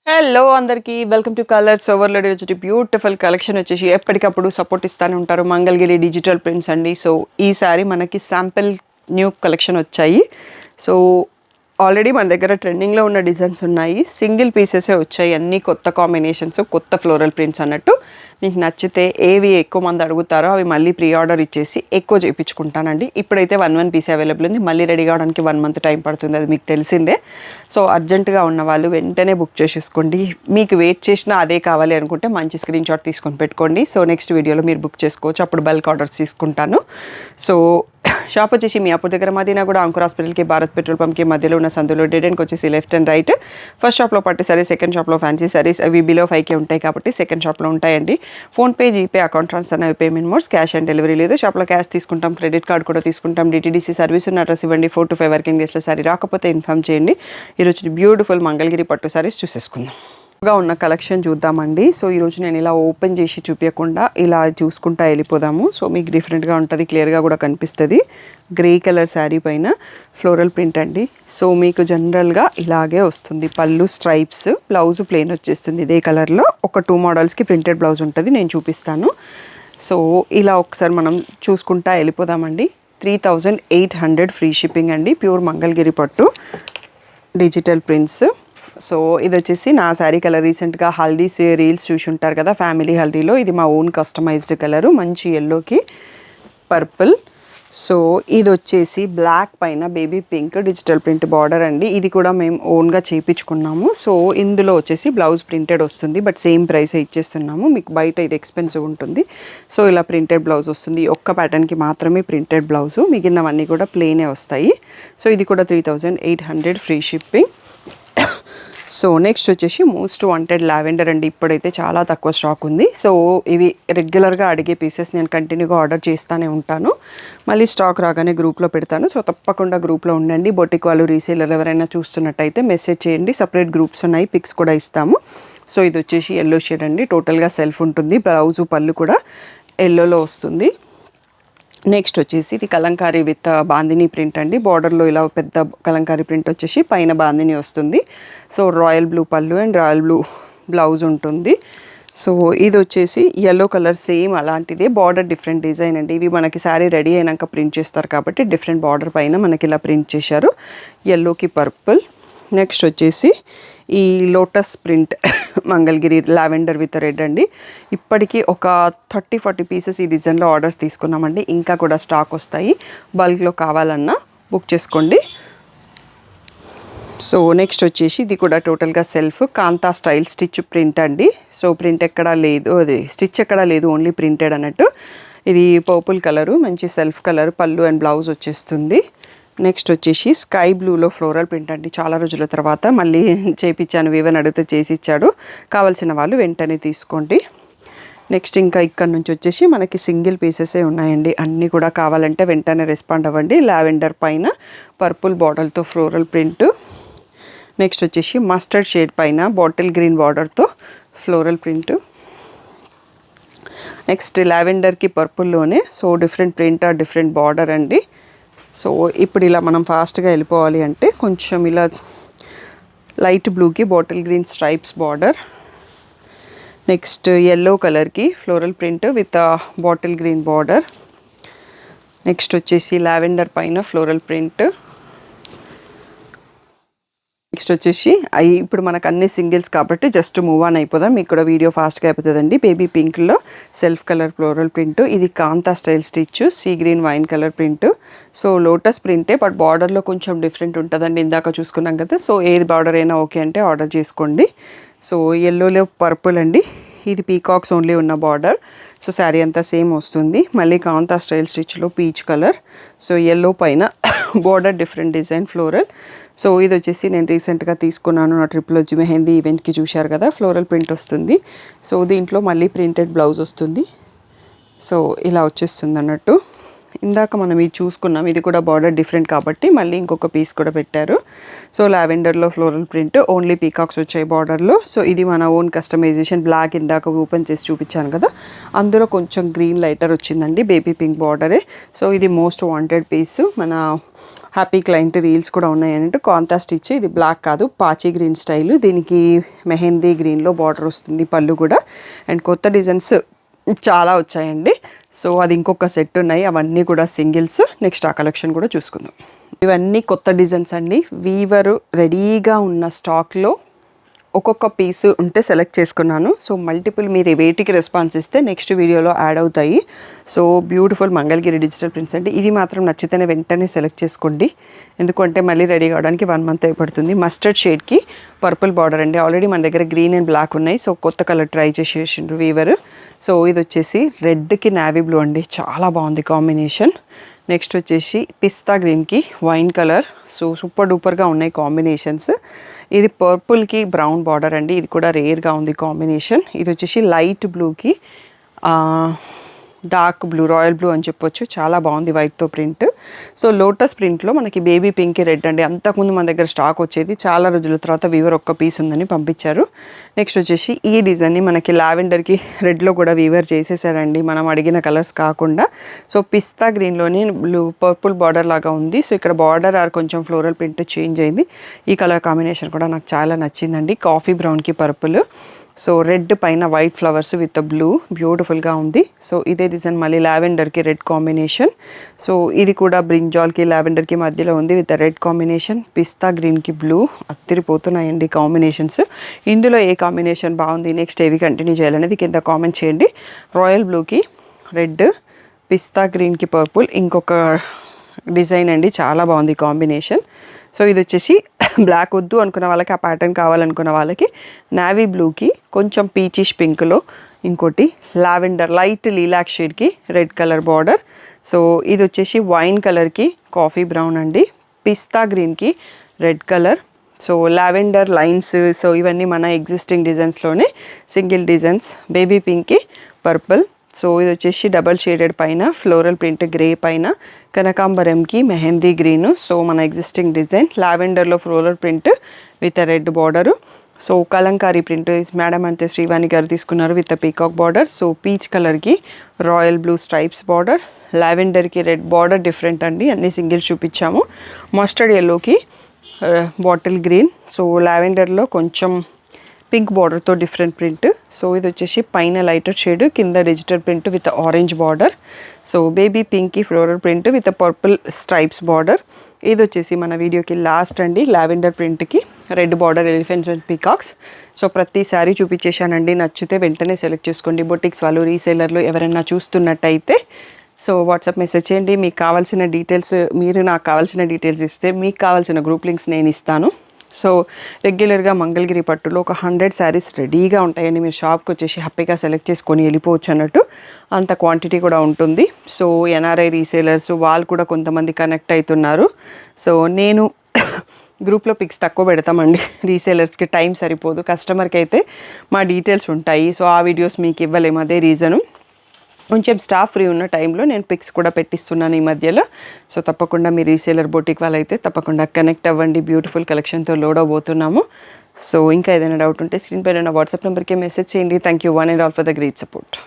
Hello అందరికీ welcome to colours overload వచ్చి beautiful collection వచ్చేసి ఎప్పటికప్పుడు సపోర్ట్ ఇస్తూనే ఉంటారు మంగళగిరి డిజిటల్ ప్రింట్స్ అండి. సో ఈసారి మనకి శాంపిల్ న్యూ కలెక్షన్ వచ్చాయి. సో ఆల్రెడీ మన దగ్గర ట్రెండింగ్లో ఉన్న డిజైన్స్ ఉన్నాయి, సింగిల్ పీసెసే వచ్చాయి, అన్నీ కొత్త కాంబినేషన్స్, కొత్త ఫ్లోరల్ ప్రింట్స్ అన్నట్టు. మీకు నచ్చితే ఏవి ఎక్కువ మంది అడుగుతారో అవి మళ్ళీ ప్రీ ఆర్డర్ ఇచ్చేసి ఎక్కువ చేయించుకుంటానండి. ఇప్పుడైతే వన్ పీస్ అవైలబుల్ ఉంది, మళ్ళీ రెడీ కావడానికి 1 మంత్ టైం పడుతుంది, అది మీకు తెలిసిందే. సో అర్జెంటుగా ఉన్న వాళ్ళు వెంటనే బుక్ చేసేసుకోండి. మీకు వెయిట్ చేసినా అదే కావాలి అనుకుంటే మంచి స్క్రీన్ షాట్ తీసుకొని పెట్టుకోండి. సో నెక్స్ట్ వీడియోలో మీరు బుక్ చేసుకోవచ్చు, అప్పుడు బల్క్ ఆర్డర్స్ తీసుకుంటాను. సో షాప్ వచ్చేసి మీ అప్పుడు దగ్గర మదీనా కూడా అంకుర్ హాస్పిటల్కి భారత్ పెట్రోల్ పంప్కి మధ్యలో ఉన్న సందులో డెడెన్కి వచ్చేసి లెఫ్ట్ అండ్ రైట్. ఫస్ట్ షాప్లో పట్టు సారీస్, సెకండ్ షాప్లో ఫ్యాన్సీ సారీస్, అవి బిలో 5K ఉంటాయి కాబట్టి సెకండ్ షాప్లో ఉంటాయండి. ఫోన్పే, జీపే, అకౌంట్ ట్రాన్స్ఫర్ అవి payment modes, cash on delivery లేదు. షాప్లో క్యాష్ తీసుకుంటాం, క్రెడిట్ కార్డ్ కూడా తీసుకుంటాం. డిటీడీసీ సర్వీస్ ఉన్న అడ్రస్ ఇవ్వండి. 4 to 5 వర్కింగ్ డేస్లో సారీ రాకపోతే ఇన్ఫామ్ చేయండి. ఈరోజు బ్యూటిఫుల్ మంగళగిరి పట్టు సారీస్ చూసేసుకుందాం. ఉన్న కలెక్షన్ చూద్దామండి. సో ఈరోజు నేను ఇలా ఓపెన్ చేసి చూపించకుండా ఇలా చూసుకుంటా వెళ్ళిపోదాము. సో మీకు డిఫరెంట్గా ఉంటుంది, క్లియర్గా కూడా కనిపిస్తుంది. గ్రే కలర్ శారీ పైన ఫ్లోరల్ ప్రింట్ అండి. సో మీకు జనరల్గా ఇలాగే వస్తుంది. పళ్ళు స్ట్రైప్స్, బ్లౌజ్ ప్లెయిన్ వచ్చేస్తుంది ఇదే కలర్లో. ఒక 2 మోడల్స్కి ప్రింటెడ్ బ్లౌజ్ ఉంటుంది, నేను చూపిస్తాను. సో ఇలా ఒకసారి మనం చూసుకుంటా వెళ్ళిపోదామండి. 3800 ఫ్రీ షిప్పింగ్ అండి. ప్యూర్ మంగళగిరి పట్టు డిజిటల్ ప్రింట్స్. సో ఇది వచ్చేసి నా శారీ కలర్. రీసెంట్గా హల్దీస్ రీల్స్ చూసి ఉంటారు కదా, ఫ్యామిలీ హల్దీలో ఇది మా ఓన్ కస్టమైజ్డ్ కలరు, మంచి ఎల్లోకి పర్పుల్. సో ఇది వచ్చేసి బ్లాక్ పైన baby pink digital print border అండి. ఇది కూడా మేము ఓన్గా చేయించుకున్నాము. సో ఇందులో వచ్చేసి బ్లౌజ్ ప్రింటెడ్ వస్తుంది, బట్ సేమ్ ప్రైస్ ఇచ్చేస్తున్నాము. మీకు బయట ఇది ఎక్స్పెన్సివ్ ఉంటుంది. సో ఇలా ప్రింటెడ్ బ్లౌజ్ వస్తుంది. ఒక్క ప్యాటర్న్కి మాత్రమే ప్రింటెడ్ బ్లౌజు, మిగిలినవన్నీ కూడా ప్లెయినే వస్తాయి. సో ఇది కూడా 3800 ఫ్రీ షిప్పింగ్. సో నెక్స్ట్ వచ్చేసి మోస్ట్ వాంటెడ్ లావెండర్ అండి. ఇప్పుడైతే చాలా తక్కువ స్టాక్ ఉంది. సో ఇవి రెగ్యులర్గా అడిగే పీసెస్, నేను కంటిన్యూగా ఆర్డర్ చేస్తూనే ఉంటాను. మళ్ళీ స్టాక్ రాగానే గ్రూప్లో పెడతాను. సో తప్పకుండా గ్రూప్లో ఉండండి. బొటిక్ వాళ్ళు, రీసేలర్ ఎవరైనా చూస్తున్నట్టయితే మెసేజ్ చేయండి. సపరేట్ గ్రూప్స్ ఉన్నాయి, పిక్స్ కూడా ఇస్తాము. సో ఇది వచ్చేసి ఎల్లో షేడ్ అండి. టోటల్గా సెల్ఫ్ ఉంటుంది. బ్లౌజు పళ్ళు కూడా ఎల్లోలో వస్తుంది. నెక్స్ట్ వచ్చేసి ఇది కలంకారీ విత్ బాందిని ప్రింట్ అండి. బార్డర్లో ఇలా పెద్ద కలంకారీ ప్రింట్ వచ్చేసి పైన బాందిని వస్తుంది. సో రాయల్ బ్లూ పళ్ళు అండ్ రాయల్ బ్లూ బ్లౌజ్ ఉంటుంది. సో ఇది వచ్చేసి ఎల్లో కలర్, సేమ్ అలాంటిదే, బార్డర్ డిఫరెంట్ డిజైన్ అండి. ఇవి మనకి శారీ రెడీ అయినాక ప్రింట్ చేస్తారు కాబట్టి డిఫరెంట్ బార్డర్ పైన మనకి ఇలా ప్రింట్ చేశారు. ఎల్లోకి పర్పుల్. నెక్స్ట్ వచ్చేసి ఈ lotus print Mangalagiri lavender with red అండి. ఇప్పటికీ ఒక 30-40 పీసెస్ ఈ డిజైన్లో ఆర్డర్స్ తీసుకున్నామండి. ఇంకా కూడా స్టాక్ వస్తాయి. బల్క్లో కావాలన్నా బుక్ చేసుకోండి. సో నెక్స్ట్ వచ్చేసి ఇది కూడా టోటల్గా సెల్ఫ్ కాంతా స్టైల్ స్టిచ్ ప్రింట్ అండి. సో ప్రింట్ ఎక్కడా లేదు, అది స్టిచ్ ఎక్కడా లేదు, ఓన్లీ ప్రింటెడ్ అన్నట్టు. ఇది పర్పుల్ కలరు, మంచి సెల్ఫ్ కలర్, పళ్ళు అండ్ బ్లౌజ్ వచ్చేస్తుంది. నెక్స్ట్ వచ్చేసి స్కై బ్లూలో ఫ్లోరల్ ప్రింట్ అండి. చాలా రోజుల తర్వాత మళ్ళీ చేయించాను, వివన్ అడిగితే చేసి ఇచ్చాడు. కావాల్సిన వాళ్ళు వెంటనే తీసుకోండి. నెక్స్ట్ ఇంకా ఇక్కడ నుంచి వచ్చేసి మనకి సింగిల్ పీసెసే ఉన్నాయండి. అన్నీ కూడా కావాలంటే వెంటనే రెస్పాండ్ అవ్వండి. లావెండర్ పైన పర్పుల్ బార్డర్తో ఫ్లోరల్ ప్రింట్. నెక్స్ట్ వచ్చేసి మస్టర్డ్ షేడ్ పైన బాటిల్ గ్రీన్ బార్డర్తో ఫ్లోరల్ ప్రింట్. నెక్స్ట్ లావెండర్కి పర్పుల్లోనే so different print, different border అండి. సో ఇప్పుడు ఇలా మనం ఫాస్ట్గా వెళ్ళిపోవాలి అంటే కొంచెం ఇలా లైట్ బ్లూకి bottle green stripes border. Next yellow కలర్కి floral print with bottle green border. Next వచ్చేసి లావెండర్ పైన ఫ్లోరల్ ప్రింట్. నెక్స్ట్ వచ్చేసి ఇప్పుడు మనకు అన్ని సింగిల్స్ కాబట్టి జస్ట్ మూవ్ ఆన్ అయిపోదాం. మీకు కూడా వీడియో ఫాస్ట్గా అయిపోతుందండి. బేబీ పింక్లో సెల్ఫ్ కలర్ ఫ్లోరల్ ప్రింట్. ఇది kantha style stitch, sea green wine colour print. So lotus ప్రింటే, బట్ బార్డర్లో కొంచెం డిఫరెంట్ ఉంటుందండి. ఇందాక చూసుకున్నాం కదా. సో ఏది బార్డర్ అయినా ఓకే అంటే ఆర్డర్ చేసుకోండి. సో ఎల్లోలో పర్పుల్ అండి. ఇది పీకాక్స్ ఓన్లీ ఉన్న బార్డర్. సో శారీ అంతా సేమ్ వస్తుంది. మళ్ళీ కాంతా స్టైల్ స్టిచ్లో పీచ్ కలర్. సో ఎల్లో పైన border different design floral. So ఇది వచ్చేసి నేను రీసెంట్గా తీసుకున్నాను, నా ట్రిప్లో మెహందీ ఈవెంట్కి చూశారు కదా, ఫ్లోరల్ ప్రింట్ వస్తుంది. సో దీంట్లో మళ్ళీ ప్రింటెడ్ బ్లౌజ్ వస్తుంది. సో ఇలా వచ్చేస్తుంది అన్నట్టు. ఇందాక మనం ఇది చూసుకున్నాం, ఇది కూడా బార్డర్ డిఫరెంట్ కాబట్టి మళ్ళీ ఇంకొక పీస్ కూడా పెట్టారు. సో లావెండర్లో ఫ్లోరల్ ప్రింట్, ఓన్లీ పీకాక్స్ వచ్చాయి బార్డర్లో. సో ఇది మన ఓన్ కస్టమైజేషన్. బ్లాక్ ఇందాక ఓపెన్ చేసి చూపించాను కదా, అందులో కొంచెం గ్రీన్ లైటర్ వచ్చిందండి, బేబీ పింక్ బార్డరే. సో ఇది మోస్ట్ వాంటెడ్ పీస్. మన హ్యాపీ క్లయింట్ రీల్స్ కూడా ఉన్నాయంటే కాంట్రాస్ట్ ఇచ్చి, ఇది బ్లాక్ కాదు పాచీ గ్రీన్ స్టైల్, దీనికి మెహందీ గ్రీన్లో బార్డర్ వస్తుంది పళ్ళు కూడా. అండ్ కొత్త డిజైన్స్ చాలా వచ్చాయండి. సో అది ఇంకొక సెట్ ఉన్నాయి, అవన్నీ కూడా సింగిల్స్. నెక్స్ట్ ఆ కలెక్షన్ కూడా చూసుకుందాం. ఇవన్నీ కొత్త డిజైన్స్ అండి. వీవర్ రెడీగా ఉన్న స్టాక్లో ఒక్కొక్క పీస్ ఉంటే సెలెక్ట్ చేసుకున్నాను. సో మల్టిపుల్ మీరు వేటికి రెస్పాన్స్ ఇస్తే నెక్స్ట్ వీడియోలో యాడ్ అవుతాయి. So beautiful Mangalagiri digital prints అండి. ఇది మాత్రం నచ్చితేనే వెంటనే సెలెక్ట్ చేసుకోండి, ఎందుకంటే మళ్ళీ రెడీ కావడానికి 1 month అయిపడుతుంది. మస్టర్డ్ షేడ్కి పర్పుల్ బార్డర్ అండి. ఆల్రెడీ మన దగ్గర గ్రీన్ అండ్ బ్లాక్ ఉన్నాయి, సో కొత్త కలర్ ట్రై చేసేసిండ్రు వీవర్. సో ఇది వచ్చేసి రెడ్కి నావీ బ్లూ అండి, చాలా బాగుంది కాంబినేషన్. నెక్స్ట్ వచ్చేసి పిస్తా గ్రీన్కి వైన్ కలర్. సో సూపర్ డూపర్గా ఉన్నాయి కాంబినేషన్స్. ఇది పర్పుల్కి బ్రౌన్ బార్డర్ అండి, ఇది కూడా రేర్గా ఉంది కాంబినేషన్. ఇది వచ్చేసి లైట్ బ్లూకి డార్క్ బ్లూ, రాయల్ బ్లూ అని చెప్పొచ్చు, చాలా బాగుంది వైట్తో ప్రింట్. సో లోటస్ ప్రింట్లో మనకి బేబీ పింక్ రెడ్ అండి. అంతకుముందు మన దగ్గర స్టాక్ వచ్చేది, చాలా రోజుల తర్వాత వీవర్ ఒక్క పీస్ ఉందని పంపించారు. నెక్స్ట్ వచ్చేసి ఈ డిజైన్ని మనకి లావెండర్కి రెడ్లో కూడా వీవర్ చేసేసాడండి, మనం అడిగిన కలర్స్ కాకుండా. సో పిస్తా గ్రీన్లోని బ్లూ పర్పుల్ బార్డర్ లాగా ఉంది. సో ఇక్కడ బార్డర్ ఆర్ కొంచెం ఫ్లోరల్ ప్రింట్ చేంజ్ అయింది. ఈ కలర్ కాంబినేషన్ కూడా నాకు చాలా నచ్చిందండి, కాఫీ బ్రౌన్కి పర్పుల్. సో రెడ్ పైన వైట్ ఫ్లవర్స్ విత్ బ్లూ, బ్యూటిఫుల్గా ఉంది. సో ఇదే డిజైన్ మళ్ళీ లావెండర్కి రెడ్ కాంబినేషన్. సో ఇది కూడా బ్రింజాల్కి లావెండర్కి మధ్యలో ఉంది విత్ రెడ్ కాంబినేషన్. పిస్తా గ్రీన్కి బ్లూ, అత్తిరిపోతున్నాయండి కాంబినేషన్స్. ఇందులో ఏ కాంబినేషన్ బాగుంది, నెక్స్ట్ ఏవి కంటిన్యూ చేయాలనేది కింద కామెంట్ చేయండి. రాయల్ బ్లూకి రెడ్, పిస్తా గ్రీన్కి పర్పుల్, ఇంకొక డిజైన్ అండి, చాలా బాగుంది కాంబినేషన్. సో ఇది వచ్చేసి బ్లాక్ వద్దు అనుకున్న వాళ్ళకి, ఆ ప్యాటర్న్ కావాలనుకున్న వాళ్ళకి నావీ బ్లూకి కొంచెం పీచిష్ పింక్లో, ఇంకోటి లావెండర్ లైట్ లీలాక్ షేడ్కి రెడ్ కలర్ బార్డర్. సో ఇది వచ్చేసి వైన్ కలర్కి కాఫీ బ్రౌన్ అండి, పిస్తా గ్రీన్కి red colour. So lavender lines. So ఇవన్నీ మన ఎగ్జిస్టింగ్ డిజైన్స్లోనే సింగిల్ డిజైన్స్. బేబీ పింక్కి పర్పుల్. సో ఇది వచ్చేసి డబల్ షేడెడ్ పైన ఫ్లోరల్ ప్రింట్ గ్రే పైన, కనకాంబరంకి మెహందీ గ్రీన్. సో మన ఎగ్జిస్టింగ్ డిజైన్. లావెండర్లో floral print with red border. So kalamkari print madam అంటే శ్రీవాణి గారు తీసుకున్నారు with peacock border. So peach కలర్కి రాయల్ బ్లూ స్ట్రైప్స్ బార్డర్, లావెండర్కి రెడ్ బార్డర్ డిఫరెంట్ అండి, అన్ని సింగిల్స్ చూపించాము. మస్టర్డ్ ఎల్లోకి బాటిల్ గ్రీన్. సో లావెండర్లో కొంచెం పింక్ బార్డర్తో డిఫరెంట్ ప్రింట్. సో ఇది వచ్చేసి పైన లైటర్ షేడ్, కింద digital print with orange border. So baby పింక్కి floral print with purple stripes border. ఇది వచ్చేసి మన వీడియోకి లాస్ట్ అండి, లావెండర్ ప్రింట్కి red border, elephants and peacocks. So ప్రతి శారీ చూపించేశానండి, నచ్చితే వెంటనే సెలెక్ట్ చేసుకోండి. బొటిక్స్ వాళ్ళు, రీసేలర్లు ఎవరైనా చూస్తున్నట్టయితే సో వాట్సాప్ మెసేజ్ చేయండి. మీకు కావాల్సిన డీటెయిల్స్, మీరు నాకు కావాల్సిన డీటెయిల్స్ ఇస్తే మీకు కావాల్సిన గ్రూప్ లింక్స్ నేను ఇస్తాను. సో రెగ్యులర్గా మంగళగిరి పట్టులో ఒక 100 శారీస్ రెడీగా ఉంటాయండి, మీరు షాప్కి వచ్చేసి హ్యాపీగా సెలెక్ట్ చేసుకొని వెళ్ళిపోవచ్చు అన్నట్టు, అంత క్వాంటిటీ కూడా ఉంటుంది. సో ఎన్ఆర్ఐ రీసేలర్స్ వాళ్ళు కూడా కొంతమంది కనెక్ట్ అవుతున్నారు. సో నేను గ్రూప్లో పిక్స్ తక్కువ పెడతామండి, రీసేలర్స్కి టైం సరిపోదు, కస్టమర్కి అయితే మా డీటెయిల్స్ ఉంటాయి. సో ఆ వీడియోస్ మీకు ఇవ్వలేము, అదే రీజను. కొంచెం స్టాఫ్ ఫ్రీ ఉన్న టైంలో నేను పిక్స్ కూడా పెట్టిస్తున్నాను ఈ మధ్యలో. సో తప్పకుండా మీ రీసేలర్ బొటిక్ వాళ్ళైతే తప్పకుండా కనెక్ట్ అవ్వండి, బ్యూటిఫుల్ కలెక్షన్తో లోడ్ అవబోతున్నాము. సో ఇంకా ఏదైనా డౌట్ ఉంటే స్క్రీన్ పైన వాట్సాప్ నెంబర్కి మెసేజ్ చేయండి. Thank you one and all for the great support.